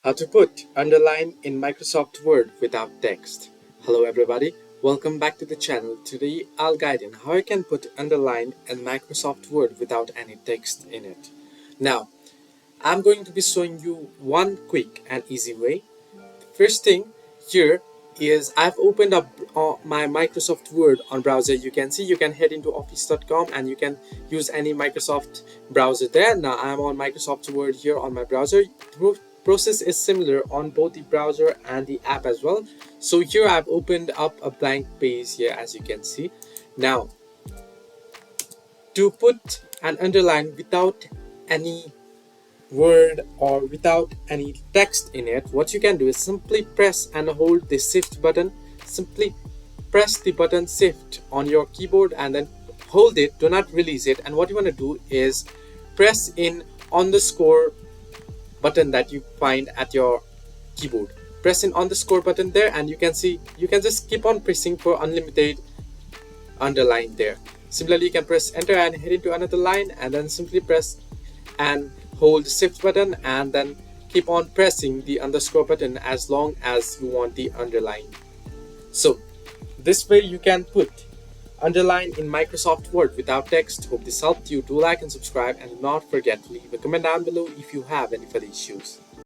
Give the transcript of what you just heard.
How to put underline in Microsoft Word without text. Hello everybody, welcome back to the channel. Today I'll guide you how you can put underline in Microsoft Word without any text in it. Now, I'm going to be showing you one quick and easy way. First thing here is I've opened up my Microsoft Word on browser. You can see you can head into office.com and you can use any Microsoft browser there. Now I'm on Microsoft Word here on my browser. The process is similar on both the browser and the app as well. So here I've opened up a blank page here, as you can see. Now, to put an underline without any word or without any text in it, what you can do is simply press and hold the shift button. Simply press the button shift on your keyboard and then hold it, do not release it. And what you want to do is press in underscore button that you find at your keyboard. Press in underscore button there, and you can see you can just keep on pressing for unlimited underline there. Similarly, you can press enter and head into another line, and then simply press and hold the shift button and then keep on pressing the underscore button as long as you want the underline. So this way you can put underline in Microsoft Word without text. Hope this helped you. Do like and subscribe, and do not forget to leave a comment down below if you have any further issues.